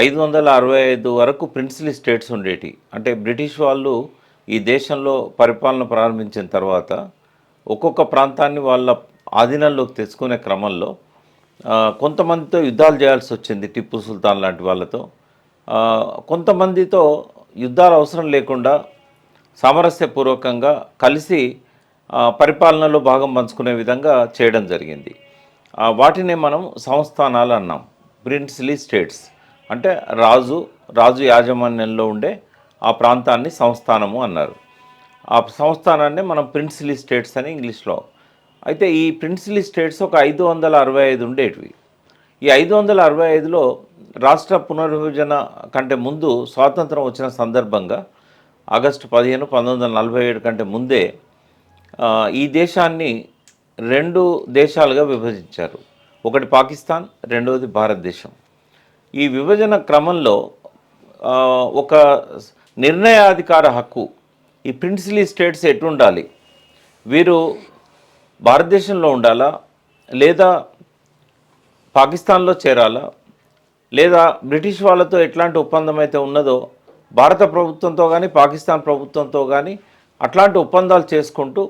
565 వరకు princely states ఉండేటి. అంటే British వాళ్ళు ఈ దేశంలో పరిపాలన ప్రారంభించిన తర్వాత ఒక్కొక్క ప్రాంతాన్ని వాళ్ళ ఆధీనంలోకి తెచ్చుకునే క్రమంలో కొంతమందితో యుద్ధాలు చేయాల్సొచ్చింది టిప్పు సుల్తాన్ లాంటి వాళ్ళతో. కొంతమందితో యుద్ధాలు అవసరం లేకుండా సామరస్యపూర్వకంగా కలిసి పరిపాలనలో భాగం పంచుకునే విధంగా చేయడం జరిగింది. వాటినే మనం సంస్థానాలు అన్నాం. ప్రిన్స్లీ స్టేట్స్ అంటే రాజు యాజమాన్యంలో ఉండే ఆ ప్రాంతాన్ని సంస్థానము అన్నారు. ఆ సంస్థానాన్ని మనం ప్రిన్స్లీ స్టేట్స్ అని ఇంగ్లీష్లో. అయితే ఈ ప్రిన్స్లీ స్టేట్స్ ఒక 565 ఉండేటివి. ఈ 565లో రాష్ట్ర పునర్విభజన కంటే ముందు స్వాతంత్రం వచ్చిన సందర్భంగా ఆగస్టు 15, 1947 కంటే ముందే ఈ దేశాన్ని 2 దేశాలుగా విభజించారు. ఒకటి పాకిస్తాన్, రెండవది భారతదేశం. ఈ విభజన క్రమంలో ఒక నిర్ణయాధికార హక్కు ఈ ప్రిన్స్లీ స్టేట్స్ ఎట్లుండాలి, వీరు భారతదేశంలో ఉండాలా లేదా పాకిస్తాన్లో చేరాలా లేదా బ్రిటిష్ వాళ్ళతో ఎట్లాంటి ఒప్పందం అయితే ఉన్నదో భారత ప్రభుత్వంతో కానీ పాకిస్తాన్ ప్రభుత్వంతో కానీ అట్లాంటి ఒప్పందాలు చేసుకుంటూ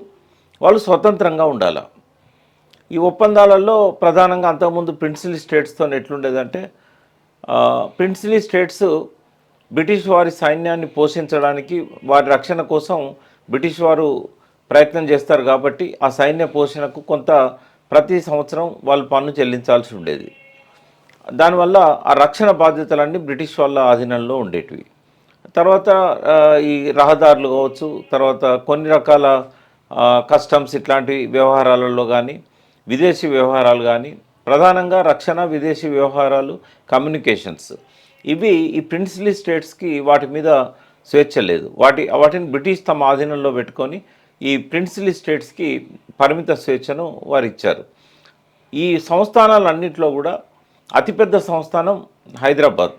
వాళ్ళు స్వతంత్రంగా ఉండాలి. ఈ ఒప్పందాలలో ప్రధానంగా అంతకుముందు ప్రిన్స్లీ స్టేట్స్తో ఎట్లుండేదంటే ప్రిన్స్లీ స్టేట్స్ బ్రిటిష్ వారి సైన్యాన్ని పోషించడానికి వారి రక్షణ కోసం బ్రిటిష్ వారు ప్రయత్నం చేస్తారు కాబట్టి ఆ సైన్య పోషణకు కొంత ప్రతి సంవత్సరం వాళ్ళు పన్ను చెల్లించాల్సి ఉండేది. దానివల్ల ఆ రక్షణ బాధ్యతలన్నీ బ్రిటిష్ వాళ్ళ ఆధీనంలో ఉండేటివి. తర్వాత ఈ రహదారులు కావచ్చు, తర్వాత కొన్ని రకాల కస్టమ్స్ ఇట్లాంటి వ్యవహారాలలో కానీ విదేశీ వ్యవహారాలు కానీ ప్రధానంగా రక్షణ, విదేశీ వ్యవహారాలు, కమ్యూనికేషన్స్ ఇవి ఈ ప్రిన్స్లీ స్టేట్స్కి వాటి మీద స్వేచ్ఛ లేదు. వాటిని బ్రిటిష్ తమ ఆధీనంలో పెట్టుకొని ఈ ప్రిన్స్లీ స్టేట్స్కి పరిమిత స్వేచ్ఛను వారు ఇచ్చారు. ఈ సంస్థానాలన్నింటిలో కూడా అతిపెద్ద సంస్థానం హైదరాబాద్,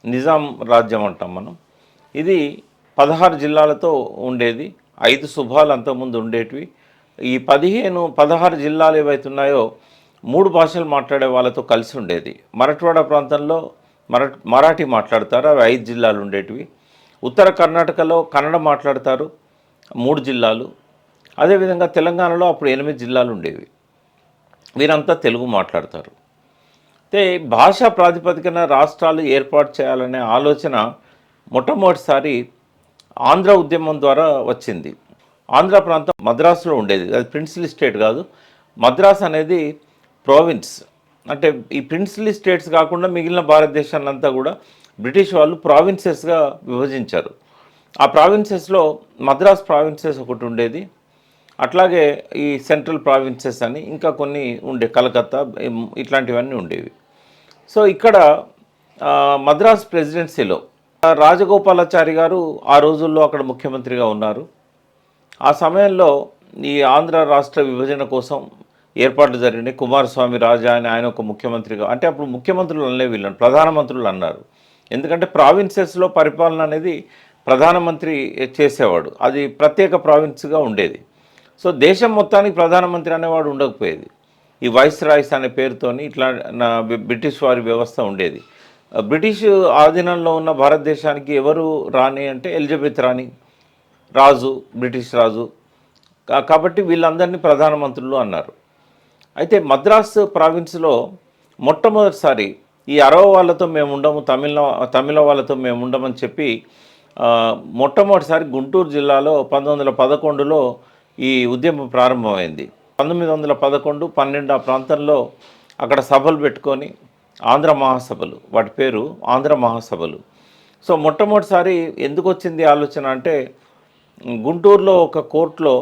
నిజాం రాజ్యం అంటాం మనం. ఇది 16 జిల్లాలతో ఉండేది. 5 సుభాలు అంతకుముందు ఉండేటివి. ఈ 16 జిల్లాలు ఏవైతే ఉన్నాయో 3 భాషలు మాట్లాడే వాళ్ళతో కలిసి ఉండేది. మరాఠవాడ ప్రాంతంలో మరాఠీ మాట్లాడతారు, అవి 5 జిల్లాలు ఉండేటివి. ఉత్తర కర్ణాటకలో కన్నడ మాట్లాడతారు, 3 జిల్లాలు. అదేవిధంగా తెలంగాణలో అప్పుడు 8 జిల్లాలు ఉండేవి. వీరంతా తెలుగు మాట్లాడతారు. అయితే భాషా ప్రాతిపదికన రాష్ట్రాలు ఏర్పాటు చేయాలనే ఆలోచన మొట్టమొదటిసారి ఆంధ్ర ఉద్యమం ద్వారా వచ్చింది. ఆంధ్ర ప్రాంతం మద్రాసులో ఉండేది, అది ప్రిన్స్లీ స్టేట్ కాదు. మద్రాస్ అనేది ప్రావిన్స్. అంటే ఈ ప్రిన్స్లీ స్టేట్స్ కాకుండా మిగిలిన భారతదేశాన్ని అంతా కూడా బ్రిటిష్ వాళ్ళు ప్రావిన్సెస్గా విభజించారు. ఆ ప్రావిన్సెస్లో మద్రాస్ ప్రావిన్సెస్ ఒకటి ఉండేది. అట్లాగే ఈ సెంట్రల్ ప్రావిన్సెస్ అని ఇంకా కొన్ని ఉండే, కలకత్తా ఇట్లాంటివన్నీ ఉండేవి. సో ఇక్కడ మద్రాస్ ప్రెసిడెన్సీలో రాజగోపాలాచారి గారు ఆ రోజుల్లో అక్కడ ముఖ్యమంత్రిగా ఉన్నారు. ఆ సమయంలో ఈ ఆంధ్ర రాష్ట్ర విభజన కోసం ఏర్పాట్లు జరిగినాయి. కుమారస్వామి రాజా అని ఆయన ఒక ముఖ్యమంత్రిగా, అంటే అప్పుడు ముఖ్యమంత్రులు అనలే వీళ్ళని ప్రధానమంత్రులు అన్నారు. ఎందుకంటే ప్రావిన్సెస్లో పరిపాలన అనేది ప్రధానమంత్రి చేసేవాడు, అది ప్రత్యేక ప్రావిన్స్గా ఉండేది. సో దేశం మొత్తానికి ప్రధానమంత్రి అనేవాడు ఉండకపోయేది. ఈ వైస్ రాయ్స్ అనే పేరుతోని ఇట్లా బ్రిటిష్ వారి వ్యవస్థ ఉండేది. బ్రిటిష్ ఆధీనంలో ఉన్న భారతదేశానికి ఎవరు రాణి అంటే ఎలిజబెత్ రాణి, రాజు, బ్రిటిష్ రాజు. కాబట్టి వీళ్ళందరినీ ప్రధానమంత్రులు అన్నారు. అయితే మద్రాస్ ప్రావిన్స్లో మొట్టమొదటిసారి ఈ అరవ వాళ్ళతో మేము ఉండము, తమిళ వాళ్ళతో మేము ఉండమని చెప్పి మొట్టమొదటిసారి గుంటూరు జిల్లాలో 1911లో ఈ ఉద్యమం ప్రారంభమైంది. 1911, 12 ఆ ప్రాంతంలో అక్కడ సభలు పెట్టుకొని ఆంధ్ర మహాసభలు, వాటి పేరు ఆంధ్ర మహాసభలు. సో మొట్టమొదటిసారి ఎందుకు వచ్చింది ఆలోచన అంటే గుంటూరులో ఒక కోర్టులో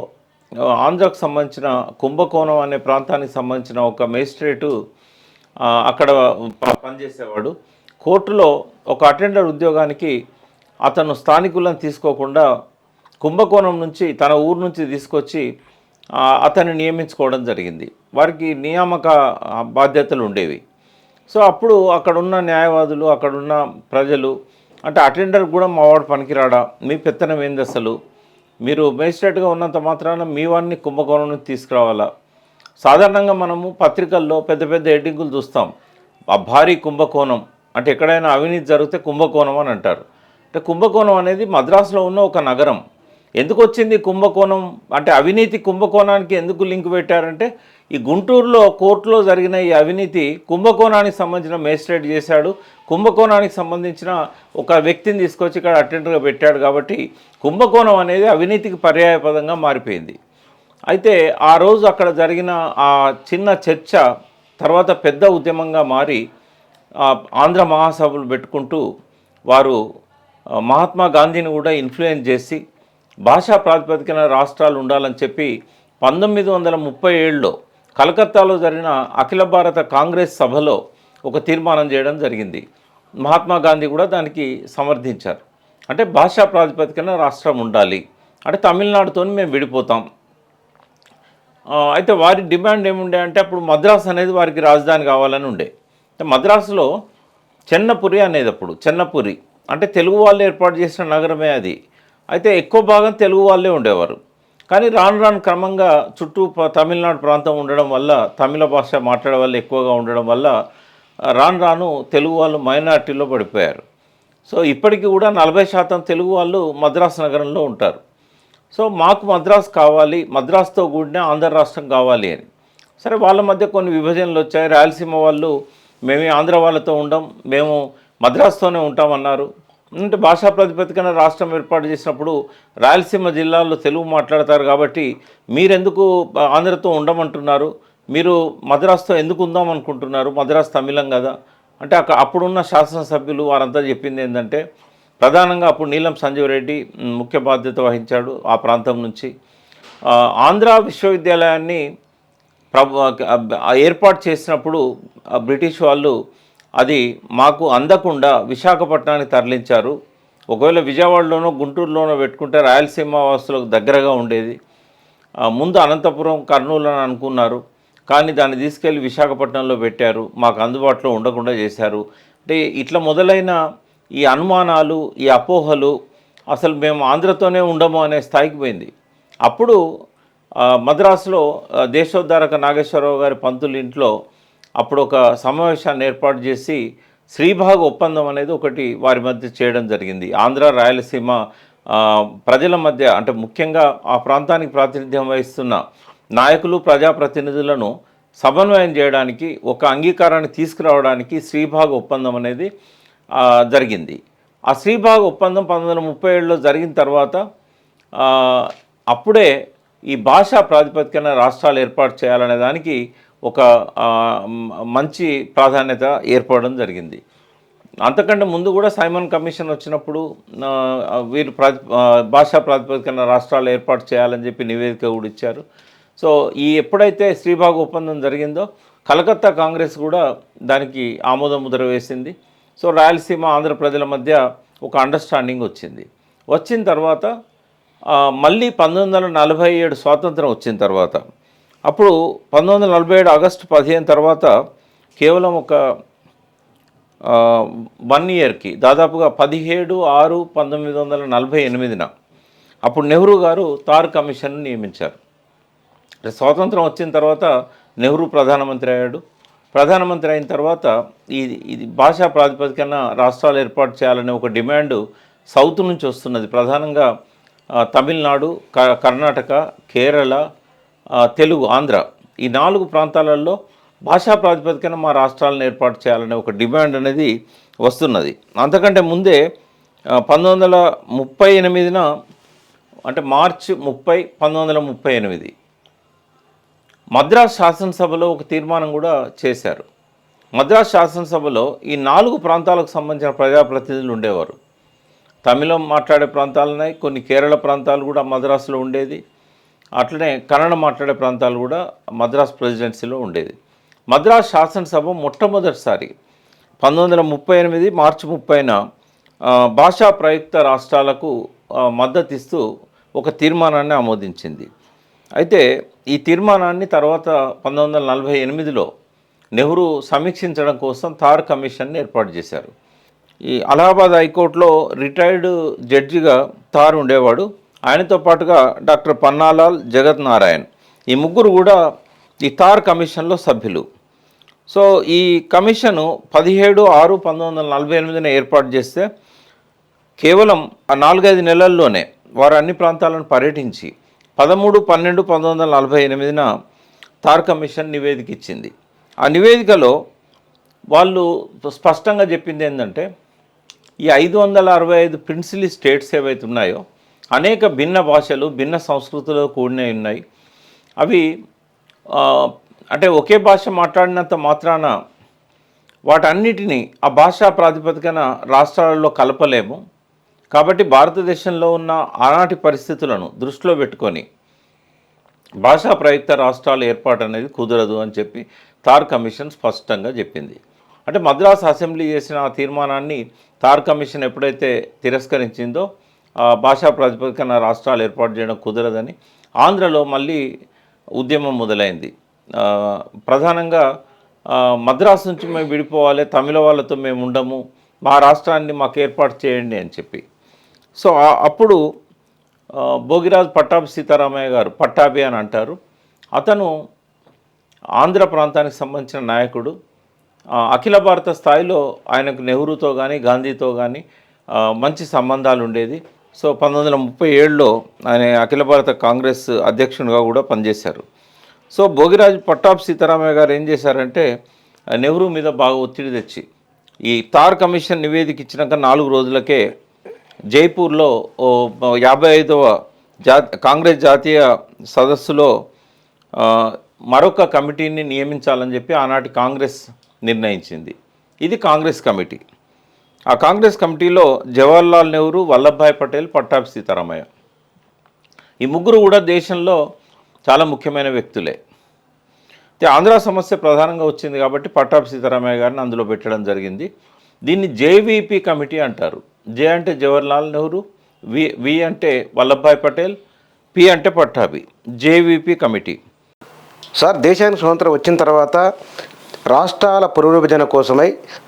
ఆంధ్రకు సంబంధించిన కుంభకోణం అనే ప్రాంతానికి సంబంధించిన ఒక మేజిస్ట్రేటు అక్కడ పనిచేసేవాడు. కోర్టులో ఒక అటెండర్ ఉద్యోగానికి అతను స్థానికులను తీసుకోకుండా కుంభకోణం నుంచి తన ఊరు నుంచి తీసుకొచ్చి అతన్ని నియమించుకోవడం జరిగింది. వారికి నియామక బాధ్యతలు ఉండేవి. సో అప్పుడు అక్కడున్న న్యాయవాదులు, అక్కడున్న ప్రజలు అంటే అటెండర్ కూడా మావాడు పనికిరాడా, మీ పెత్తనం ఏంది అసలు, మీరు మేజిస్ట్రేట్గా ఉన్నంత మాత్రాన మీ వాడిని కుంభకోణం నుంచి తీసుకురావాలా. సాధారణంగా మనము పత్రికల్లో పెద్ద పెద్ద హెడ్డింగులు చూస్తాం, ఆ భారీ కుంభకోణం అంటే ఎక్కడైనా అవినీతి జరిగితే కుంభకోణం అని అంటారు. అంటే కుంభకోణం అనేది మద్రాసులో ఉన్న ఒక నగరం. ఎందుకు వచ్చింది కుంభకోణం అంటే అవినీతి కుంభకోణానికి ఎందుకు లింక్ పెట్టారంటే ఈ గుంటూరులో కోర్టులో జరిగిన ఈ అవినీతి కుంభకోణానికి సంబంధించిన మేజిస్ట్రేట్ చేశాడు, కుంభకోణానికి సంబంధించిన ఒక వ్యక్తిని తీసుకొచ్చి ఇక్కడ అటెండర్గా పెట్టాడు. కాబట్టి కుంభకోణం అనేది అవినీతికి పర్యాయపదంగా మారిపోయింది. అయితే ఆ రోజు అక్కడ జరిగిన ఆ చిన్న చర్చ తర్వాత పెద్ద ఉద్యమంగా మారి ఆంధ్ర మహాసభలు పెట్టుకుంటూ వారు మహాత్మా గాంధీని కూడా ఇన్ఫ్లుయెన్స్ చేసి భాషా ప్రాతిపదికన రాష్ట్రాలు ఉండాలని చెప్పి 1937లో కలకత్తాలో జరిగిన అఖిల భారత కాంగ్రెస్ సభలో ఒక తీర్మానం చేయడం జరిగింది. మహాత్మా గాంధీ కూడా దానికి సమర్థించారు. అంటే భాషా ప్రాతిపదికన రాష్ట్రం ఉండాలి, అంటే తమిళనాడుతో మేము విడిపోతాం. అయితే వారి డిమాండ్ ఏముండే అంటే అప్పుడు మద్రాసు అనేది వారికి రాజధాని కావాలని ఉండే. అంటే మద్రాసులో చెన్నపురి అనేది అప్పుడు చెన్నపురి అంటే తెలుగు వాళ్ళు ఏర్పాటు చేసిన నగరమే అది. అయితే ఎక్కువ భాగం తెలుగు వాళ్ళే ఉండేవారు. కానీ రాను రాను క్రమంగా చుట్టూ తమిళనాడు ప్రాంతం ఉండడం వల్ల, తమిళ భాష మాట్లాడే వాళ్ళు ఎక్కువగా ఉండడం వల్ల రాను రాను తెలుగు వాళ్ళు మైనారిటీలో పడిపోయారు. సో ఇప్పటికీ కూడా 40% తెలుగు వాళ్ళు మద్రాసు నగరంలో ఉంటారు. సో మాకు మద్రాసు కావాలి, మద్రాసుతో కూడిన ఆంధ్ర రాష్ట్రం కావాలి అని. సరే వాళ్ళ మధ్య కొన్ని విభజనలు వచ్చాయి. రాయలసీమ వాళ్ళు మేము ఆంధ్ర వాళ్ళతో ఉండం, మేము మద్రాసుతోనే ఉంటామన్నారు. అంటే భాషా ప్రాతిపదికన రాష్ట్రం ఏర్పాటు చేసినప్పుడు రాయలసీమ జిల్లాల్లో తెలుగు మాట్లాడతారు కాబట్టి మీరెందుకు ఆంధ్రతో ఉండమంటున్నారు, మీరు మద్రాసుతో ఎందుకు ఉందాం అనుకుంటున్నారు, మద్రాసు తమిళం కదా అంటే అప్పుడున్న శాసనసభ్యులు వారంతా చెప్పింది ఏంటంటే ప్రధానంగా అప్పుడు నీలం సంజీవ్ రెడ్డి ముఖ్య బాధ్యత వహించాడు ఆ ప్రాంతం నుంచి. ఆంధ్ర విశ్వవిద్యాలయాన్ని ఏర్పాటు చేసినప్పుడు బ్రిటిష్ వాళ్ళు అది మాకు అందకుండా విశాఖపట్నానికి తరలించారు. ఒకవేళ విజయవాడలోనో గుంటూరులోనో పెట్టుకుంటే రాయలసీమ వాసులకు దగ్గరగా ఉండేది. ముందు అనంతపురం కర్నూలు అని అనుకున్నారు, కానీ దాన్ని తీసుకెళ్ళి విశాఖపట్నంలో పెట్టారు, మాకు అందుబాటులో ఉండకుండా చేశారు. అంటే ఇట్లా మొదలైన ఈ అనుమానాలు, ఈ అపోహలు అసలు మేము ఆంధ్రతోనే ఉండము అనే స్థాయికి పోయింది. అప్పుడు మద్రాసులో దేశోద్ధారక నాగేశ్వరరావు గారి పంతులు ఇంట్లో అప్పుడు ఒక సమావేశాన్ని ఏర్పాటు చేసి శ్రీభాగ్ ఒప్పందం అనేది ఒకటి వారి మధ్య చేయడం జరిగింది. ఆంధ్ర రాయలసీమ ప్రజల మధ్య అంటే ముఖ్యంగా ఆ ప్రాంతానికి ప్రాతినిధ్యం వహిస్తున్న నాయకులు ప్రజాప్రతినిధులను సమన్వయం చేయడానికి ఒక అంగీకారాన్ని తీసుకురావడానికి శ్రీభాగ్ ఒప్పందం అనేది జరిగింది. ఆ శ్రీభాగ్ ఒప్పందం 1937లో జరిగిన తర్వాత అప్పుడే ఈ భాషా ప్రాతిపదికన రాష్ట్రాలు ఏర్పాటు చేయాలనే దానికి ఒక మంచి ప్రాధాన్యత ఏర్పడడం జరిగింది. అంతకంటే ముందు కూడా సైమన్ కమిషన్ వచ్చినప్పుడు వీరు భాషా ప్రాతిపదికన రాష్ట్రాలు ఏర్పాటు చేయాలని చెప్పి నివేదిక కూడా ఇచ్చారు. సో ఎప్పుడైతే శ్రీభాగ్ ఒప్పందం జరిగిందో కలకత్తా కాంగ్రెస్ కూడా దానికి ఆమోద ముద్ర వేసింది. సో రాయలసీమ ఆంధ్ర ప్రజల మధ్య ఒక అండర్స్టాండింగ్ వచ్చింది. వచ్చిన తర్వాత మళ్ళీ 1947 స్వాతంత్రం వచ్చిన తర్వాత అప్పుడు 1947 ఆగస్టు 15 తర్వాత కేవలం ఒక 1 ఇయర్కి దాదాపుగా 17/6/1948 అప్పుడు నెహ్రూ గారు తార్ కమిషన్ నియమించారు. స్వాతంత్రం వచ్చిన తర్వాత నెహ్రూ ప్రధానమంత్రి అయ్యాడు. ప్రధానమంత్రి అయిన తర్వాత ఇది భాషా ప్రాతిపదికన రాష్ట్రాలు ఏర్పాటు చేయాలనే ఒక డిమాండ్ సౌత్ నుంచి వస్తున్నది. ప్రధానంగా తమిళనాడు, కర్ణాటక, కేరళ, తెలుగు, ఆంధ్ర ఈ 4 ప్రాంతాలలో భాషా ప్రాతిపదికన మా రాష్ట్రాలను ఏర్పాటు చేయాలనే ఒక డిమాండ్ అనేది వస్తున్నది. అంతకంటే ముందే 1938 అంటే మార్చి 30, 1938 మద్రాస్ శాసనసభలో ఒక తీర్మానం కూడా చేశారు. మద్రాస్ శాసనసభలో ఈ 4 ప్రాంతాలకు సంబంధించిన ప్రజాప్రతినిధులు ఉండేవారు. తమిళం మాట్లాడే ప్రాంతాలు ఉన్నాయి, కొన్ని కేరళ ప్రాంతాలు కూడా మద్రాసులో ఉండేది, అట్లనే కన్నడ మాట్లాడే ప్రాంతాలు కూడా మద్రాస్ ప్రెసిడెన్సీలో ఉండేది. మద్రాస్ శాసనసభ మొట్టమొదటిసారి 1938 మార్చి 30న భాషా ప్రయుక్త రాష్ట్రాలకు మద్దతు ఇస్తూ ఒక తీర్మానాన్ని ఆమోదించింది. అయితే ఈ తీర్మానాన్ని తర్వాత 1948లో నెహ్రూ సమీక్షించడం కోసం తార్ కమిషన్ని ఏర్పాటు చేశారు. ఈ అలహాబాద్ హైకోర్టులో రిటైర్డ్ జడ్జిగా తార్ ఉండేవాడు. ఆయనతో పాటుగా డాక్టర్ పన్నాలాల్, జగత్ నారాయణ్ ఈ ముగ్గురు కూడా ఈ తార్ కమిషన్లో సభ్యులు. సో ఈ కమిషను 17/6/1948 ఏర్పాటు చేస్తే కేవలం ఆ 4-5 నెలల్లోనే వారు అన్ని ప్రాంతాలను పర్యటించి 13/12/1948 థార్ కమిషన్ నివేదిక ఇచ్చింది. ఆ నివేదికలో వాళ్ళు స్పష్టంగా చెప్పింది ఏంటంటే ఈ 565 ప్రిన్సిలీ స్టేట్స్ ఏవైతే ఉన్నాయో అనేక భిన్న భాషలు భిన్న సంస్కృతులు కూడినవి ఉన్నాయి. అవి అంటే ఒకే భాష మాట్లాడినంత మాత్రాన వాటన్నిటినీ ఆ భాషా ప్రాతిపదికన రాష్ట్రాలలో కలపలేము. కాబట్టి భారతదేశంలో ఉన్న ఆనాటి పరిస్థితులను దృష్టిలో పెట్టుకొని భాషా ప్రయుక్త రాష్ట్రాల ఏర్పాటు అనేది కుదరదు అని చెప్పి థార్ కమిషన్ స్పష్టంగా చెప్పింది. అంటే మద్రాసు అసెంబ్లీ చేసిన ఆ తీర్మానాన్ని థార్ కమిషన్ ఎప్పుడైతే తిరస్కరించిందో భాషా ప్రాతిపదికన రాష్ట్రాలు ఏర్పాటు చేయడం కుదరదని ఆంధ్రలో మళ్ళీ ఉద్యమం మొదలైంది. ప్రధానంగా మద్రాసు నుంచి మేము విడిపోవాలి, తమిళ వాళ్ళతో మేము ఉండము, మా రాష్ట్రాన్ని మాకు ఏర్పాటు చేయండి అని చెప్పి. సో అప్పుడు భోగిరాజు పట్టాభి సీతారామయ్య గారు, పట్టాభి అని అంటారు, అతను ఆంధ్ర ప్రాంతానికి సంబంధించిన నాయకుడు. అఖిల భారత స్థాయిలో ఆయనకు నెహ్రూతో కానీ గాంధీతో కానీ మంచి సంబంధాలు ఉండేది. సో 1937లో ఆయన అఖిల భారత కాంగ్రెస్ అధ్యక్షునిగా కూడా పనిచేశారు. సో భోగిరాజు పట్టాభి సీతారామయ్య గారు ఏం చేశారంటే నెహ్రూ మీద బాగా ఒత్తిడి తెచ్చి ఈ థార్ కమిషన్ నివేదిక ఇచ్చినాక 4 రోజులకే జైపూర్లో 55వ కాంగ్రెస్ జాతీయ సదస్సులో మరొక కమిటీని నియమించాలని చెప్పి ఆనాటి కాంగ్రెస్ నిర్ణయించింది. ఇది కాంగ్రెస్ కమిటీ. ఆ కాంగ్రెస్ కమిటీలో జవహర్లాల్ నెహ్రూ, వల్లభాయ్ పటేల్, పట్టాభి సీతారామయ్య ఈ ముగ్గురు కూడా దేశంలో చాలా ముఖ్యమైన వ్యక్తులే. ఆంధ్ర సమస్య ప్రధానంగా వచ్చింది కాబట్టి పట్టాభి సీతారామయ్య గారిని అందులో పెట్టడం జరిగింది. దీన్ని జేవీపీ కమిటీ అంటారు. జే అంటే జవహర్లాల్ నెహ్రూ, వి అంటే వల్లభాయ్ పటేల్, పి అంటే పట్టాభి, జేవీపీ కమిటీ. సార్, దేశానికి స్వతంత్రం వచ్చిన తర్వాత రాష్ట్రాల పునర్విభజన కోసమై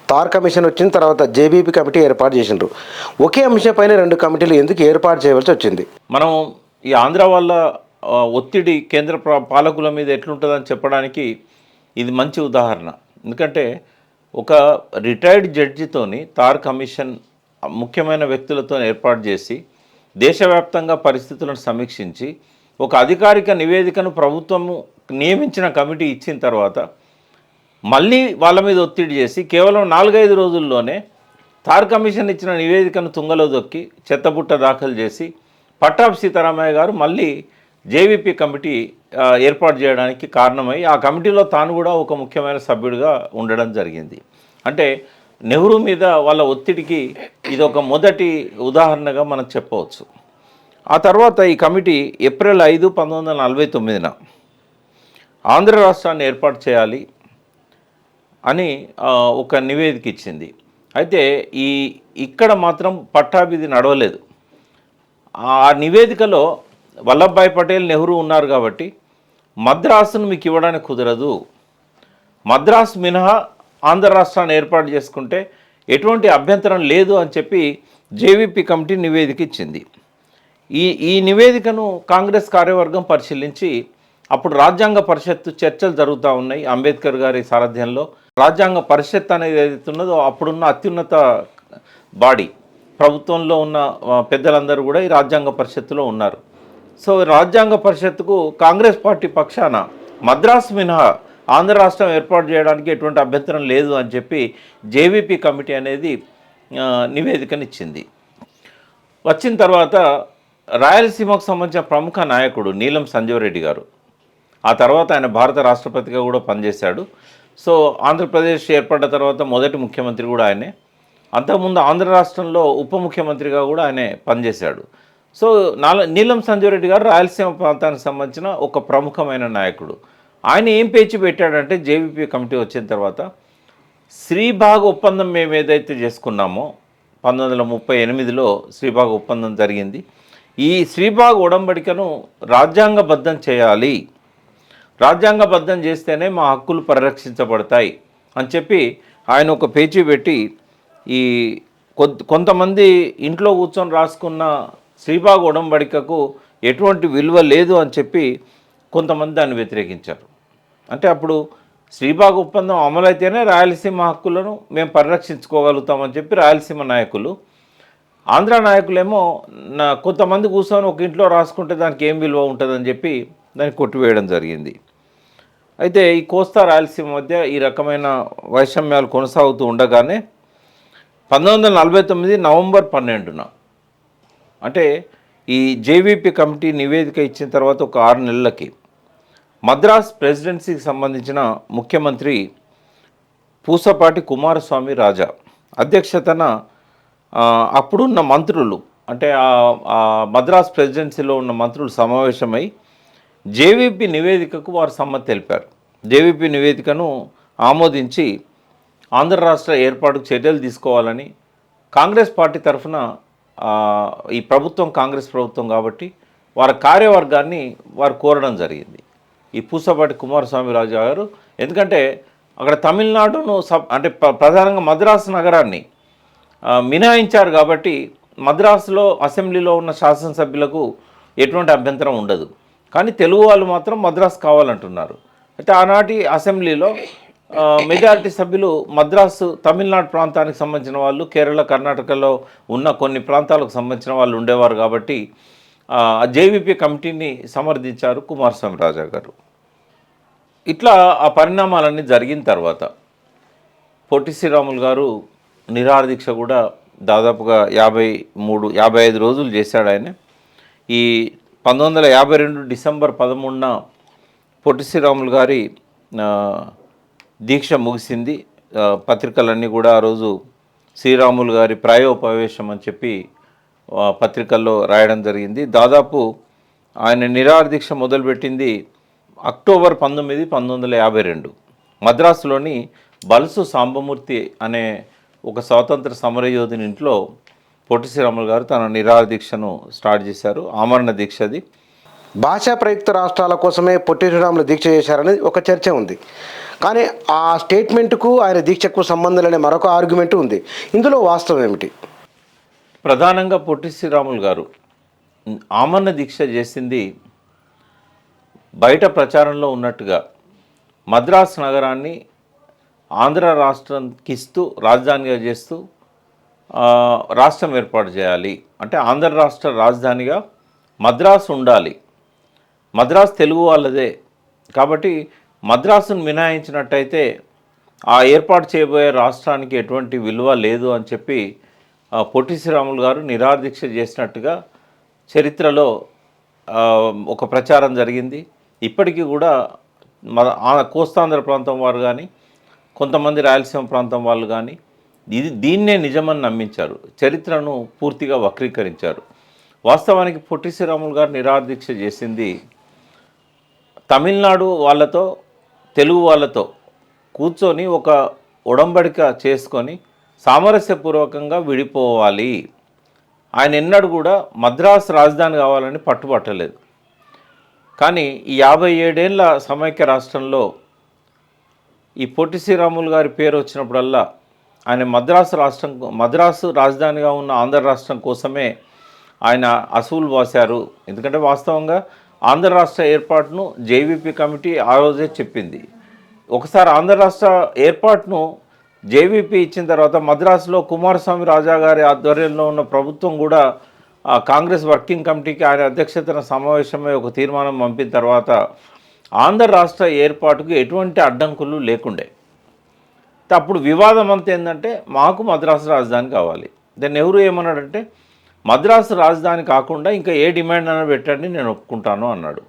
థార్ కమిషన్ వచ్చిన తర్వాత జేబీపీ కమిటీ ఏర్పాటు చేసిండ్రు. ఒకే అంశంపైన 2 కమిటీలు ఎందుకు ఏర్పాటు చేయవలసి వచ్చింది? మనం ఈ ఆంధ్ర వల్ల ఒత్తిడి కేంద్ర పాలకుల మీద ఎట్లుంటుందని చెప్పడానికి ఇది మంచి ఉదాహరణ. ఎందుకంటే ఒక రిటైర్డ్ జడ్జితోని థార్ కమిషన్ ముఖ్యమైన వ్యక్తులతో ఏర్పాటు చేసి దేశవ్యాప్తంగా పరిస్థితులను సమీక్షించి ఒక అధికారిక నివేదికను ప్రభుత్వము నియమించిన కమిటీ ఇచ్చిన తర్వాత మళ్ళీ వాళ్ళ మీద ఒత్తిడి చేసి కేవలం 4-5 రోజుల్లోనే థార్ కమిషన్ ఇచ్చిన నివేదికను తుంగలో దొక్కి చెత్తబుట్ట దాఖలు చేసి పట్టాభి సీతారామయ్య గారు మళ్ళీ జేవీపీ కమిటీ ఏర్పాటు చేయడానికి కారణమై ఆ కమిటీలో తాను కూడా ఒక ముఖ్యమైన సభ్యుడిగా ఉండడం జరిగింది. అంటే నెహ్రూ మీద వాళ్ళ ఒత్తిడికి ఇది ఒక మొదటి ఉదాహరణగా మనం చెప్పవచ్చు. ఆ తర్వాత ఈ కమిటీ ఏప్రిల్ 5, 1949 ఆంధ్ర రాష్ట్రాన్ని ఏర్పాటు చేయాలి అని ఒక నివేదిక ఇచ్చింది. అయితే ఇక్కడ మాత్రం పట్టాభిది నడవలేదు. ఆ నివేదికలో వల్లభాయ్ పటేల్, నెహ్రూ ఉన్నారు కాబట్టి మద్రాసును మీకు ఇవ్వడానికి కుదరదు, మద్రాసు మినహా ఆంధ్ర రాష్ట్రాన్ని ఏర్పాటు చేసుకుంటే ఎటువంటి అభ్యంతరం లేదు అని చెప్పి జేవీపీ కమిటీ నివేదిక ఇచ్చింది. ఈ నివేదికను కాంగ్రెస్ కార్యవర్గం పరిశీలించి అప్పుడు రాజ్యాంగ పరిషత్తు చర్చలు జరుగుతూ ఉన్నాయి. అంబేద్కర్ గారి సారథ్యంలో రాజ్యాంగ పరిషత్ అనేది ఏదైతే ఉన్నదో అప్పుడున్న అత్యున్నత బాడీ, ప్రభుత్వంలో ఉన్న పెద్దలందరూ కూడా ఈ రాజ్యాంగ పరిషత్తులో ఉన్నారు. సో రాజ్యాంగ పరిషత్తుకు కాంగ్రెస్ పార్టీ పక్షాన మద్రాసు మినహా ఆంధ్ర రాష్ట్రం ఏర్పాటు చేయడానికి ఎటువంటి అభ్యంతరం లేదు అని చెప్పి జేవీపీ కమిటీ అనేది నివేదికనిచ్చింది. వచ్చిన తర్వాత రాయలసీమకు సంబంధించిన ప్రముఖ నాయకుడు నీలం సంజీవరెడ్డి గారు, ఆ తర్వాత ఆయన భారత రాష్ట్రపతిగా కూడా పనిచేశాడు. సో ఆంధ్రప్రదేశ్ ఏర్పడ్డ తర్వాత మొదటి ముఖ్యమంత్రి కూడా ఆయనే. అంతకుముందు ఆంధ్ర రాష్ట్రంలో ఉప ముఖ్యమంత్రిగా కూడా ఆయనే పనిచేశాడు. సో నీలం సంజీవరెడ్డి గారు రాయలసీమ ప్రాంతానికి సంబంధించిన ఒక ప్రముఖమైన నాయకుడు. ఆయన ఏం పేచి పెట్టాడంటే జేవీపీ కమిటీ వచ్చిన తర్వాత శ్రీబాగ్ ఒప్పందం మేము ఏదైతే చేసుకున్నామో 1938లో శ్రీబాగ్ ఒప్పందం జరిగింది. ఈ శ్రీబాగ్ ఉడంబడికను రాజ్యాంగబద్ధం చేయాలి, రాజ్యాంగబద్ధం చేస్తేనే మా హక్కులు పరిరక్షించబడతాయి అని చెప్పి ఆయన ఒక పేచీ పెట్టి ఈ కొంతమంది ఇంట్లో కూర్చొని రాసుకున్న శ్రీబాగ్ ఉడంబడికకు ఎటువంటి విలువ లేదు అని చెప్పి కొంతమంది దాన్ని వ్యతిరేకించారు. అంటే అప్పుడు శ్రీబాగ్ ఒప్పందం అమలైతేనే రాయలసీమ హక్కులను మేము పరిరక్షించుకోగలుగుతామని చెప్పి రాయలసీమ నాయకులు, ఆంధ్ర నాయకులేమో కొంతమంది కూర్చొని ఒక ఇంట్లో రాసుకుంటే దానికి ఏం విలువ ఉంటుందని చెప్పి దాన్ని కొట్టివేయడం జరిగింది. అయితే ఈ కోస్తా రాయలసీమ మధ్య ఈ రకమైన వైషమ్యాలు కొనసాగుతూ ఉండగానే 1949 నవంబర్ 12న అంటే ఈ జేవీపీ కమిటీ నివేదిక ఇచ్చిన తర్వాత ఒక 6 నెలలకి మద్రాస్ ప్రెసిడెన్సీకి సంబంధించిన ముఖ్యమంత్రి పూసపాటి కుమారస్వామి రాజా అధ్యక్షతన అప్పుడున్న మంత్రులు అంటే ఆ మద్రాస్ ప్రెసిడెన్సీలో ఉన్న మంత్రులు సమావేశమై జేవీపీ నివేదికకు వారు సమ్మతి తెలిపారు. జేవీపీ నివేదికను ఆమోదించి ఆంధ్ర రాష్ట్ర ఏర్పాటుకు చర్యలు తీసుకోవాలని కాంగ్రెస్ పార్టీ తరఫున ఈ ప్రభుత్వం కాంగ్రెస్ ప్రభుత్వం కాబట్టి వారి కార్యవర్గాన్ని వారు కోరడం జరిగింది. ఈ పూసపాటి కుమారస్వామి రాజు గారు ఎందుకంటే అక్కడ తమిళనాడును అంటే ప్రధానంగా మద్రాసు నగరాన్ని మినహాయించారు కాబట్టి మద్రాసులో అసెంబ్లీలో ఉన్న శాసనసభ్యులకు ఎటువంటి అభ్యంతరం ఉండదు. కానీ తెలుగు వాళ్ళు మాత్రం మద్రాసు కావాలంటున్నారు. అయితే ఆనాటి అసెంబ్లీలో మెజారిటీ సభ్యులు మద్రాసు తమిళనాడు ప్రాంతానికి సంబంధించిన వాళ్ళు, కేరళ కర్ణాటకలో ఉన్న కొన్ని ప్రాంతాలకు సంబంధించిన వాళ్ళు ఉండేవారు కాబట్టి జేవీపీ కమిటీని సమర్థించారు కుమారస్వామి రాజా గారు. ఇట్లా ఆ పరిణామాలన్నీ జరిగిన తర్వాత పొట్టి శ్రీరాములు గారు నిరాహార దీక్ష కూడా దాదాపుగా 55 రోజులు చేశాడు ఆయన. ఈ 1952 డిసెంబర్ 13న పొట్టి శ్రీరాములు గారి దీక్ష ముగిసింది. పత్రికలన్నీ కూడా ఆ రోజు శ్రీరాములు గారి ప్రాయోపవేశం అని చెప్పి పత్రికల్లో రాయడం జరిగింది. దాదాపు ఆయన నిరాహార దీక్ష మొదలుపెట్టింది అక్టోబర్ 19, 1952 మద్రాసులోని బల్సు సాంబమూర్తి అనే ఒక స్వాతంత్ర సమరయోధుని ఇంట్లో పొట్టి శ్రీరాములు గారు తన నిరాహార దీక్షను స్టార్ట్ చేశారు. ఆమరణ దీక్షది. భాషా ప్రయుక్త రాష్ట్రాల కోసమే పొట్టి శ్రీరాములు దీక్ష చేశారనేది ఒక చర్చ ఉంది. కానీ ఆ స్టేట్మెంట్కు ఆయన దీక్షకు సంబంధం లేని మరొక ఆర్గ్యుమెంట్ ఉంది. ఇందులో వాస్తవం ఏమిటి? ప్రధానంగా పొట్టి శ్రీరాములు గారు ఆమరణ దీక్ష చేసింది బయట ప్రచారంలో ఉన్నట్టుగా మద్రాసు నగరాన్ని ఆంధ్ర రాష్ట్రానికి ఇస్తూ రాజధానిగా చేస్తూ రాష్ట్రం ఏర్పాటు చేయాలి అంటే ఆంధ్ర రాష్ట్ర రాజధానిగా మద్రాసు ఉండాలి, మద్రాసు తెలుగు వాళ్ళదే కాబట్టి మద్రాసును మినహాయించినట్టయితే ఆ ఏర్పాటు చేయబోయే రాష్ట్రానికి ఎటువంటి విలువ లేదు అని చెప్పి పొట్టి శ్రీరాములు గారు నిరాహార దీక్ష చేసినట్టుగా చరిత్రలో ఒక ప్రచారం జరిగింది. ఇప్పటికీ కూడా కోస్తాంధ్ర ప్రాంతం వారు కానీ కొంతమంది రాయలసీమ ప్రాంతం వాళ్ళు కానీ దీన్నే నిజమని నమ్మించారు, చరిత్రను పూర్తిగా వక్రీకరించారు. వాస్తవానికి పొట్టి శ్రీరాములు గారు నిరాహార దీక్ష చేసింది తమిళనాడు వాళ్ళతో తెలుగు వాళ్ళతో కూర్చొని ఒక ఉడంబడిక చేసుకొని సామరస్యపూర్వకంగా విడిపోవాలి. ఆయన ఎన్నడూ కూడా మద్రాసు రాజధాని కావాలని పట్టుబట్టలేదు. కానీ ఈ 57 ఏళ్ల సమైక్య రాష్ట్రంలో ఈ పొట్టి శ్రీరాములు గారి పేరు వచ్చినప్పుడల్లా ఆయన మద్రాసు రాజధానిగా ఉన్న ఆంధ్ర రాష్ట్రం కోసమే ఆయన అసూలు బాశారు. ఎందుకంటే వాస్తవంగా ఆంధ్ర రాష్ట్ర ఏర్పాటును జేవీపీ కమిటీ ఆ రోజే చెప్పింది. ఒకసారి ఆంధ్ర రాష్ట్ర ఏర్పాటును జేవీపీ ఇచ్చిన తర్వాత మద్రాసులో కుమారస్వామి రాజా గారి ఆధ్వర్యంలో ఉన్న ప్రభుత్వం కూడా కాంగ్రెస్ వర్కింగ్ కమిటీకి ఆయన అధ్యక్షతన సమావేశమై ఒక తీర్మానం పంపిన తర్వాత ఆంధ్ర రాష్ట్ర ఏర్పాటుకు ఎటువంటి అడ్డంకులు లేకుండే. అప్పుడు వివాదం అంతా ఏంటంటే మాకు మద్రాసు రాజధాని కావాలి. దాన్ని ఎవరు ఏమన్నాడంటే మద్రాసు రాజధాని కాకుండా ఇంకా ఏ డిమాండ్ అయినా పెట్టండి నేను ఒప్పుకుంటాను అన్నాడు.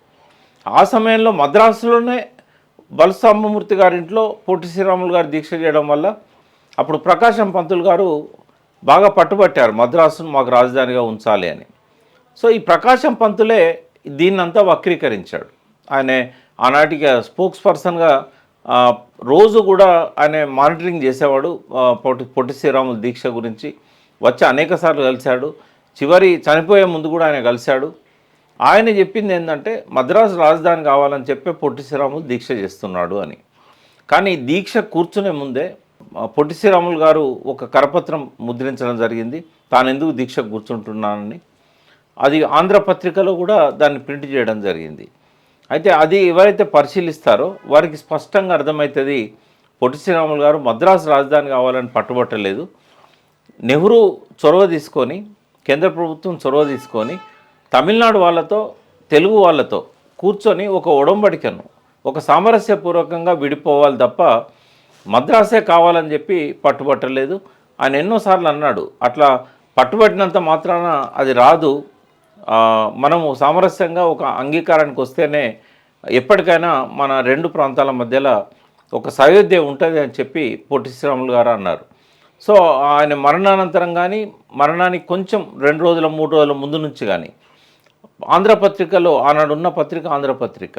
ఆ సమయంలో మద్రాసులోనే బలసాంబమూర్తి గారింట్లో పొట్టి శ్రీరాములు గారు దీక్ష చేయడం వల్ల అప్పుడు ప్రకాశం పంతులు గారు బాగా పట్టుబట్టారు మద్రాసును మాకు రాజధానిగా ఉంచాలి అని. సో ఈ ప్రకాశం పంతులే దీన్నంతా వక్రీకరించాడు. ఆయన ఆనాటికి స్పోక్స్ పర్సన్గా రోజు కూడా ఆయన మానిటరింగ్ చేసేవాడు. పొట్టి శ్రీరాములు దీక్ష గురించి వచ్చి అనేకసార్లు కలిశాడు. చివరి చనిపోయే ముందు కూడా ఆయన కలిశాడు. ఆయన చెప్పింది ఏంటంటే మద్రాసు రాజధాని కావాలని చెప్పి పొట్టి శ్రీరాములు దీక్ష చేస్తున్నాడు అని. కానీ దీక్ష కూర్చునే ముందే పొట్టి శ్రీరాములు గారు ఒక కరపత్రం ముద్రించడం జరిగింది, తాను ఎందుకు దీక్ష కూర్చుంటున్నానని. అది ఆంధ్ర పత్రికలో కూడా దాన్ని ప్రింట్ చేయడం జరిగింది. అయితే అది ఎవరైతే పరిశీలిస్తారో వారికి స్పష్టంగా అర్థమవుతుంది పొట్టి శ్రీరాములు గారు మద్రాసు రాజధాని కావాలని పట్టుబట్టలేదు. నెహ్రూ చొరవ తీసుకొని, కేంద్ర ప్రభుత్వం చొరవ తీసుకొని తమిళనాడు వాళ్ళతో తెలుగు వాళ్ళతో కూర్చొని ఒక ఒడంబడికను, ఒక సామరస్యపూర్వకంగా విడిపోవాలి తప్ప మద్రాసే కావాలని చెప్పి పట్టుబట్టలేదు. ఆయన ఎన్నోసార్లు అన్నాడు, అట్లా పట్టుబట్టినంత మాత్రాన అది రాదు, మనము సామరస్యంగా ఒక అంగీకారానికి వస్తేనే ఎప్పటికైనా మన రెండు ప్రాంతాల మధ్యలో ఒక సయోధ్య ఉంటుంది అని చెప్పి పొట్టి శ్రీరాములు గారు అన్నారు. సో ఆయన మరణానంతరం కానీ, మరణానికి కొంచెం 2 రోజుల 3 రోజుల ముందు నుంచి కానీ ఆంధ్రపత్రికలో, ఆనాడున్న పత్రిక ఆంధ్రపత్రిక,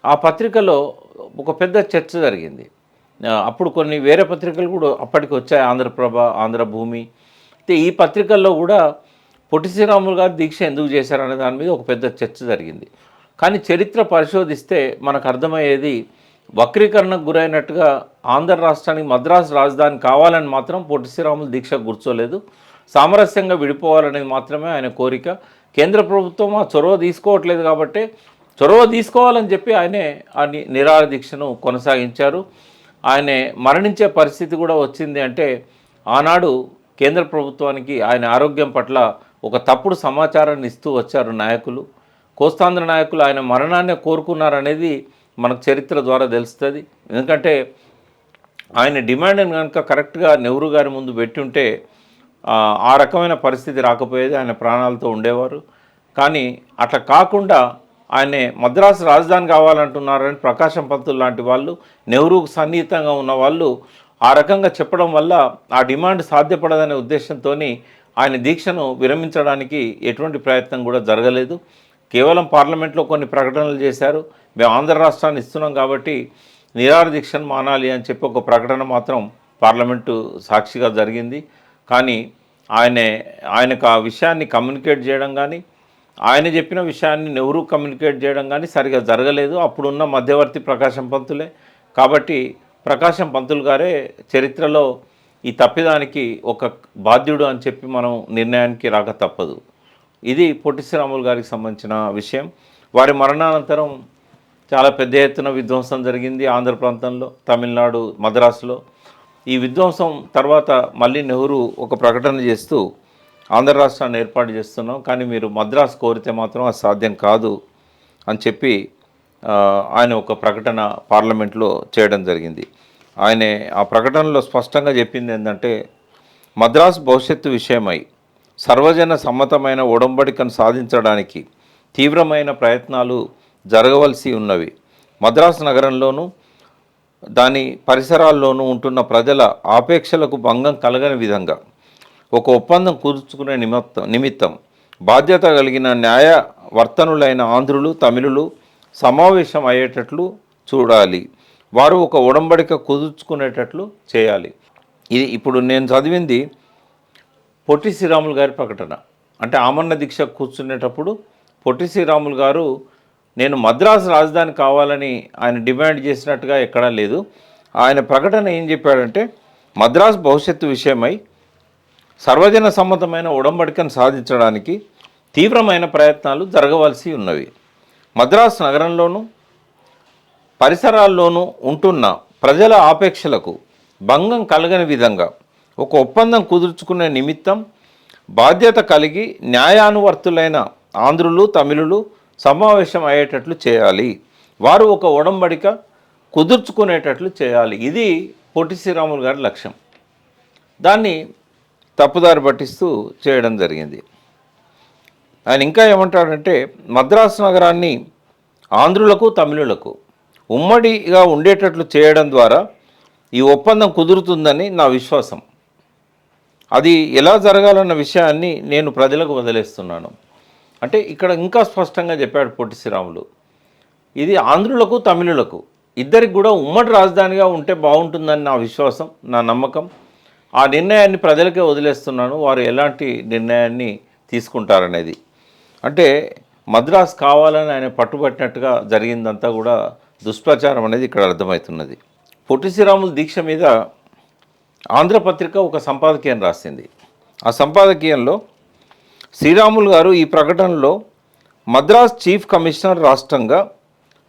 ఆ పత్రికలో ఒక పెద్ద చర్చ జరిగింది. అప్పుడు కొన్ని వేరే పత్రికలు కూడా అప్పటికి వచ్చాయి, ఆంధ్రప్రభ, ఆంధ్రభూమి. అయితే ఈ పత్రికల్లో కూడా పొట్టి శ్రీరాములు గారు దీక్ష ఎందుకు చేశారనే దాని మీద ఒక పెద్ద చర్చ జరిగింది. కానీ చరిత్ర పరిశోధిస్తే మనకు అర్థమయ్యేది, వక్రీకరణకు గురైనట్టుగా ఆంధ్ర రాష్ట్రానికి మద్రాసు రాజధాని కావాలని మాత్రం పొట్టి శ్రీరాములు దీక్ష కూర్చోలేదు. సామరస్యంగా విడిపోవాలనేది మాత్రమే ఆయన కోరిక. కేంద్ర ప్రభుత్వం ఆ చొరవ తీసుకోవట్లేదు కాబట్టి చొరవ తీసుకోవాలని చెప్పి ఆయనే ఆ నిరాహార దీక్షను కొనసాగించారు. ఆయనే మరణించే పరిస్థితి కూడా వచ్చింది అంటే ఆనాడు కేంద్ర ప్రభుత్వానికి ఆయన ఆరోగ్యం పట్ల ఒక తప్పుడు సమాచారాన్ని ఇస్తూ వచ్చారు నాయకులు. కోస్తాంధ్ర నాయకులు ఆయన మరణాన్ని కోరుకున్నారనేది మనకు చరిత్ర ద్వారా తెలుస్తుంది. ఎందుకంటే ఆయన డిమాండ్ని కనుక కరెక్ట్గా నెహ్రూ గారి ముందు పెట్టి ఉంటే ఆ రకమైన పరిస్థితి రాకపోయేది, ఆయన ప్రాణాలతో ఉండేవారు. కానీ అట్లా కాకుండా ఆయనే మద్రాసు రాజధాని కావాలంటున్నారని ప్రకాశం పంతులు లాంటి వాళ్ళు, నెహ్రూకు సన్నిహితంగా ఉన్న వాళ్ళు ఆ రకంగా చెప్పడం వల్ల ఆ డిమాండ్ సాధ్యపడదనే ఉద్దేశంతో ఆయన దీక్షను విరమించడానికి ఎటువంటి ప్రయత్నం కూడా జరగలేదు. కేవలం పార్లమెంట్లో కొన్ని ప్రకటనలు చేశారు, మేము ఆంధ్ర రాష్ట్రాన్ని ఇస్తున్నాం కాబట్టి నిరాహార దీక్షను మానాలి అని చెప్పి ఒక ప్రకటన మాత్రం పార్లమెంటు సాక్షిగా జరిగింది. కానీ ఆయనకు ఆ విషయాన్ని కమ్యూనికేట్ చేయడం కానీ, ఆయన చెప్పిన విషయాన్ని నెహ్రూ కమ్యూనికేట్ చేయడం కానీ సరిగా జరగలేదు. అప్పుడున్న మధ్యవర్తి ప్రకాశం పంతులే. కాబట్టి ప్రకాశం పంతులు గారే చరిత్రలో ఈ తప్పిదానికి ఒక బాధ్యుడు అని చెప్పి మనం నిర్ణయానికి రాక తప్పదు. ఇది పొట్టి శ్రీరాములు గారికి సంబంధించిన విషయం. వారి మరణానంతరం చాలా పెద్ద ఎత్తున విధ్వంసం జరిగింది ఆంధ్ర ప్రాంతంలో, తమిళనాడు, మద్రాసులో. ఈ విధ్వంసం తర్వాత మళ్ళీ నెహ్రూ ఒక ప్రకటన చేస్తూ ఆంధ్ర రాష్ట్రాన్ని ఏర్పాటు చేస్తున్నాం, కానీ మీరు మద్రాసు కోరితే మాత్రం అది సాధ్యం కాదు అని చెప్పి ఆయన ఒక ప్రకటన పార్లమెంట్లో చేయడం జరిగింది. ఆయన ఆ ప్రకటనలో స్పష్టంగా చెప్పింది ఏంటంటే, మద్రాసు భవిష్యత్తు విషయమై సర్వజన సమ్మతమైన ఒడంబడికను సాధించడానికి తీవ్రమైన ప్రయత్నాలు జరగవలసి ఉన్నవి. మద్రాసు నగరంలోనూ దాని పరిసరాల్లోనూ ఉంటున్న ప్రజల ఆపేక్షలకు భంగం కలగని విధంగా ఒక ఒప్పందం కుదుర్చుకునే నిమిత్తం బాధ్యత కలిగిన న్యాయవర్తనులైన ఆంధ్రులు, తమిళులు సమావేశం అయ్యేటట్లు చూడాలి. వారు ఒక ఒడంబడిక కుదుర్చుకునేటట్లు చేయాలి. ఇది ఇప్పుడు నేను చదివింది పొట్టి శ్రీరాములు గారి ప్రకటన. అంటే ఆమరణ దీక్ష కూర్చునేటప్పుడు పొట్టి శ్రీరాములు గారు నేను మద్రాసు రాజధాని కావాలని ఆయన డిమాండ్ చేసినట్టుగా ఎక్కడా లేదు. ఆయన ప్రకటన ఏం చెప్పాడంటే, మద్రాసు భవిష్యత్తు విషయమై సర్వజన సమ్మతమైన ఒడంబడికను సాధించడానికి తీవ్రమైన ప్రయత్నాలు జరగవలసి ఉన్నవి. మద్రాసు నగరంలోనూ పరిసరాల్లోనూ ఉంటున్న ప్రజల ఆపేక్షలకు భంగం కలగని విధంగా ఒక ఒప్పందం కుదుర్చుకునే నిమిత్తం బాధ్యత కలిగి న్యాయానువర్తులైన ఆంధ్రులు, తమిళులు సమావేశం అయ్యేటట్లు చేయాలి. వారు ఒక ఒడంబడిక కుదుర్చుకునేటట్లు చేయాలి. ఇది పొట్టి శ్రీరాములు గారి లక్ష్యం. దాన్ని తప్పుదారి పట్టిస్తూ చేయడం జరిగింది. ఆయన ఇంకా ఏమంటాడంటే, మద్రాసు నగరాన్ని ఆంధ్రులకు, తమిళులకు ఉమ్మడిగా ఉండేటట్లు చేయడం ద్వారా ఈ ఒప్పందం కుదురుతుందని నా విశ్వాసం. అది ఎలా జరగాలన్న విషయాన్ని నేను ప్రజలకు వదిలేస్తున్నాను. అంటే ఇక్కడ ఇంకా స్పష్టంగా చెప్పాడు పొట్టి శ్రీరాములు, ఇది ఆంధ్రులకు, తమిళులకు ఇద్దరికి కూడా ఉమ్మడి రాజధానిగా ఉంటే బాగుంటుందని నా విశ్వాసం, నా నమ్మకం. ఆ నిర్ణయాన్ని ప్రజలకే వదిలేస్తున్నాను, వారు ఎలాంటి నిర్ణయాన్ని తీసుకుంటారనేది. అంటే మద్రాసు కావాలని ఆయన పట్టుబట్టినట్టుగా జరిగిందంతా కూడా దుష్ప్రచారం అనేది ఇక్కడ అర్థమవుతున్నది. పొట్టి శ్రీరాములు దీక్ష మీద ఆంధ్రపత్రిక ఒక సంపాదకీయం రాసింది. ఆ సంపాదకీయంలో శ్రీరాములు గారు ఈ ప్రకటనలో మద్రాస్ చీఫ్ కమిషనర్ రాష్ట్రంగా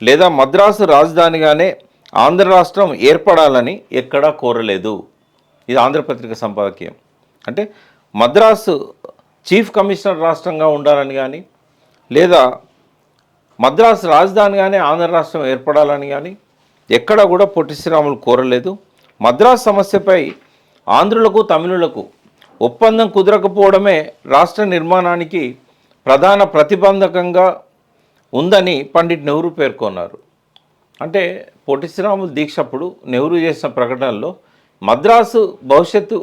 లేదా మద్రాసు రాజధానిగానే ఆంధ్ర రాష్ట్రం ఏర్పడాలని ఎక్కడా కోరలేదు. ఇది ఆంధ్రపత్రిక సంపాదకీయం. అంటే మద్రాసు చీఫ్ కమిషనర్ రాష్ట్రంగా ఉండాలని కానీ, లేదా మద్రాసు రాజధానిగానే ఆంధ్ర రాష్ట్రం ఏర్పడాలని కానీ ఎక్కడ కూడా పొట్టి శ్రీరాములు కోరలేదు. మద్రాసు సమస్యపై ఆంధ్రులకు తమిళులకు ఒప్పందం కుదరకపోవడమే రాష్ట్ర నిర్మాణానికి ప్రధాన ప్రతిబంధకంగా ఉందని పండిట్ నెహ్రూ పేర్కొన్నారు. అంటే పొట్టి శ్రీరాములు దీక్ష అప్పుడు నెహ్రూ చేసిన ప్రకటనలో మద్రాసు భవిష్యత్తు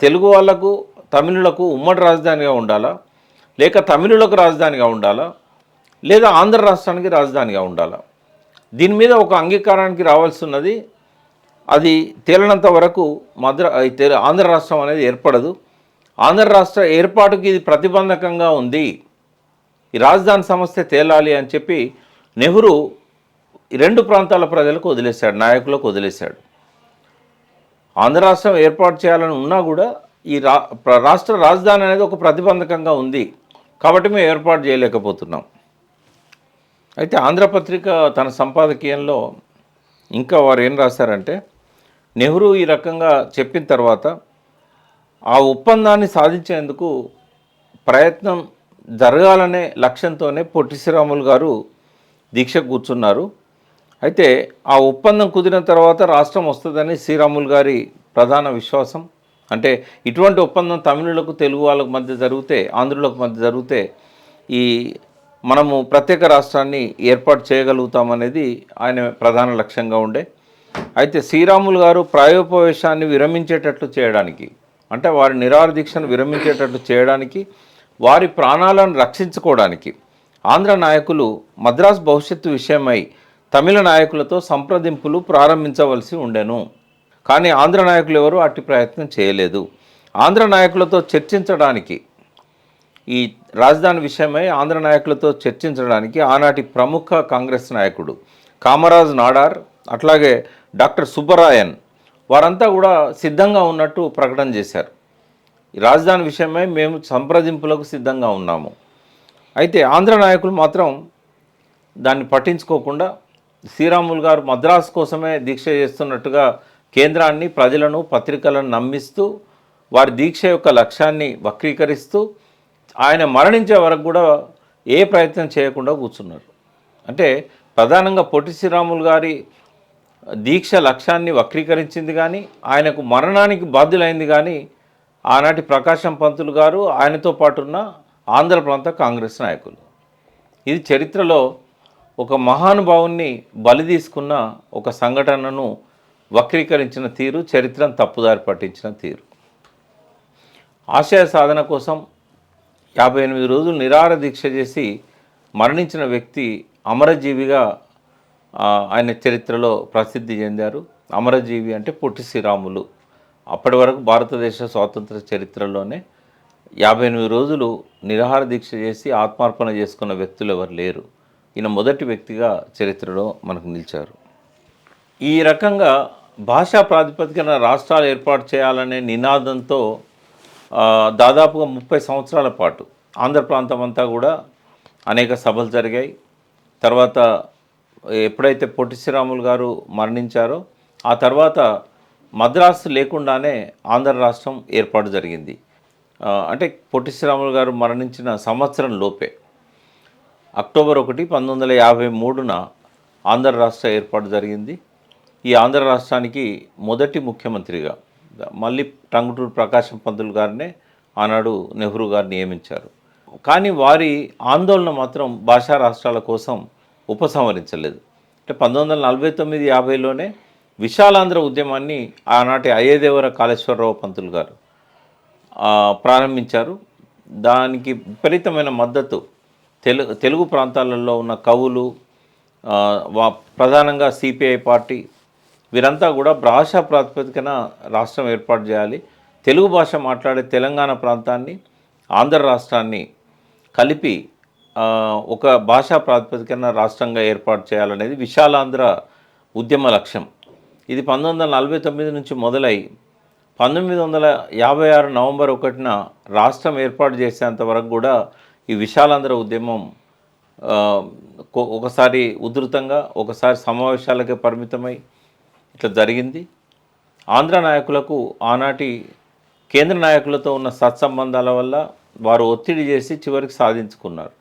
తెలుగు వాళ్లకు తమిళులకు ఉమ్మడి రాజధానిగా ఉండాలా, లేక తమిళులకు రాజధానిగా ఉండాలా, లేదా ఆంధ్ర రాష్ట్రానికి రాజధానిగా ఉండాలా, దీని మీద ఒక అంగీకారానికి రావాల్సి ఉన్నది. అది తేలినంత వరకు ఆంధ్ర రాష్ట్రం అనేది ఏర్పడదు. ఆంధ్ర రాష్ట్ర ఏర్పాటుకి ఇది ప్రతిబంధకంగా ఉంది, ఈ రాజధాని సమస్య తేలాలి అని చెప్పి నెహ్రూ ఈ రెండు ప్రాంతాల ప్రజలకు వదిలేశాడు, నాయకులకు వదిలేశాడు. ఆంధ్ర రాష్ట్రం ఏర్పాటు చేయాలని ఉన్నా కూడా ఈ రాష్ట్ర రాజధాని అనేది ఒక ప్రతిబంధకంగా ఉంది కాబట్టి మేము ఏర్పాటు చేయలేకపోతున్నాం. అయితే ఆంధ్రపత్రిక తన సంపాదకీయంలో ఇంకా వారు ఏం రాశారంటే, నెహ్రూ ఈ రకంగా చెప్పిన తర్వాత ఆ ఒప్పందాన్ని సాధించేందుకు ప్రయత్నం జరగాలనే లక్ష్యంతోనే పొట్టి శ్రీరాములు గారు దీక్ష కూర్చున్నారు. అయితే ఆ ఒప్పందం కుదిరిన తర్వాత రాష్ట్రం వస్తుందని శ్రీరాములు గారి ప్రధాన విశ్వాసం. అంటే ఇటువంటి ఒప్పందం తమిళులకు తెలుగు వాళ్ళకు మధ్య జరిగితే, ఆంధ్రులకు మధ్య జరిగితే ఈ మనము ప్రత్యేక రాష్ట్రాన్ని ఏర్పాటు చేయగలుగుతామనేది ఆయన ప్రధాన లక్ష్యంగా ఉండే. అయితే శ్రీరాములు గారు ప్రాయోపవేశాన్ని విరమించేటట్లు చేయడానికి, అంటే వారి నిరాహార దీక్షను విరమించేటట్లు చేయడానికి, వారి ప్రాణాలను రక్షించుకోవడానికి ఆంధ్ర నాయకులు మద్రాస్ భవిష్యత్తు విషయమై తమిళ నాయకులతో సంప్రదింపులు ప్రారంభించవలసి ఉండెను. కానీ ఆంధ్ర నాయకులు ఎవరు అట్టి ప్రయత్నం చేయలేదు. ఆంధ్ర నాయకులతో చర్చించడానికి, ఈ రాజధాని విషయమై ఆంధ్ర నాయకులతో చర్చించడానికి ఆనాటి ప్రముఖ కాంగ్రెస్ నాయకుడు కామరాజ్ నాడార్, అట్లాగే డాక్టర్ సుబ్బరాయన్ వారంతా కూడా సిద్ధంగా ఉన్నట్టు ప్రకటన చేశారు. ఈ రాజధాని విషయమై మేము సంప్రదింపులకు సిద్ధంగా ఉన్నాము. అయితే ఆంధ్ర నాయకులు మాత్రం దాన్ని పట్టించుకోకుండా శ్రీరాములు గారు మద్రాసు కోసమే దీక్ష చేస్తున్నట్టుగా కేంద్రాన్ని, ప్రజలను, పత్రికలను నమ్మిస్తూ వారి దీక్ష యొక్క లక్ష్యాన్ని వక్రీకరిస్తూ ఆయన మరణించే వరకు కూడా ఏ ప్రయత్నం చేయకుండా కూర్చున్నారు. అంటే ప్రధానంగా పొట్టి శ్రీరాములు గారి దీక్ష లక్ష్యాన్ని వక్రీకరించింది కానీ, ఆయనకు మరణానికి బాధ్యులైంది కానీ ఆనాటి ప్రకాశం పంతులు గారు, ఆయనతో పాటున్న ఆంధ్ర ప్రాంత కాంగ్రెస్ నాయకులు. ఇది చరిత్రలో ఒక మహానుభావుని బలి తీసుకున్న ఒక సంఘటనను వక్రీకరించిన తీరు, చరిత్రను తప్పుదారి పట్టించిన తీరు. ఆశయ సాధన కోసం 58 రోజులు నిరాహార దీక్ష చేసి మరణించిన వ్యక్తి అమరజీవిగా ఆయన చరిత్రలో ప్రసిద్ధి చెందారు. అమరజీవి అంటే పొట్టి శ్రీరాములు. అప్పటి వరకు భారతదేశ స్వాతంత్ర చరిత్రలోనే 58 రోజులు నిరాహార దీక్ష చేసి ఆత్మార్పణ చేసుకున్న వ్యక్తులు ఎవరు లేరు. ఈయన మొదటి వ్యక్తిగా చరిత్రలో మనకు నిలిచారు. ఈ రకంగా భాషా ప్రాతిపదికన రాష్ట్రాలు ఏర్పాటు చేయాలనే నినాదంతో దాదాపుగా 30 సంవత్సరాల పాటు ఆంధ్ర ప్రాంతం అంతా కూడా అనేక సభలు జరిగాయి. తర్వాత ఎప్పుడైతే పొట్టి శ్రీరాములు గారు మరణించారో ఆ తర్వాత మద్రాసు లేకుండానే ఆంధ్ర రాష్ట్రం ఏర్పాటు జరిగింది. అంటే పొట్టి శ్రీరాములు గారు మరణించిన సంవత్సరం లోపే అక్టోబర్ 1, 1953న ఆంధ్ర రాష్ట్ర ఏర్పాటు జరిగింది. ఈ ఆంధ్ర రాష్ట్రానికి మొదటి ముఖ్యమంత్రిగా మళ్ళీ టంగుటూరు ప్రకాశం పంతులు గారినే ఆనాడు నెహ్రూ గారు నియమించారు. కానీ వారి ఆందోళన మాత్రం భాషా రాష్ట్రాల కోసం ఉపసంహరించలేదు. అంటే 1949-50లోనే విశాలాంధ్ర ఉద్యమాన్ని ఆనాటి అయ్యదేవర కాళేశ్వరరావు పంతులు గారు ప్రారంభించారు. దానికి విపరీతమైన మద్దతు తెలుగు ప్రాంతాలలో ఉన్న కవులు, ప్రధానంగా సిపిఐ పార్టీ, వీరంతా కూడా భాషా ప్రాతిపదికన రాష్ట్రం ఏర్పాటు చేయాలి, తెలుగు భాష మాట్లాడే తెలంగాణ ప్రాంతాన్ని, ఆంధ్ర రాష్ట్రాన్ని కలిపి ఒక భాషా ప్రాతిపదికన రాష్ట్రంగా ఏర్పాటు చేయాలనేది విశాలాంధ్ర ఉద్యమ లక్ష్యం. ఇది 1949 నుంచి మొదలై 1956 నవంబర్ 1న రాష్ట్రం ఏర్పాటు చేసేంత వరకు కూడా ఈ విశాలాంధ్ర ఉద్యమం ఒకసారి ఉధృతంగా, ఒకసారి సమావేశాలకే పరిమితమై ఇట్లా జరిగింది. ఆంధ్ర నాయకులకు ఆనాటి కేంద్ర నాయకులతో ఉన్న సత్సంబంధాల వల్ల వారు ఒత్తిడి చేసి చివరికి సాధించుకున్నారు.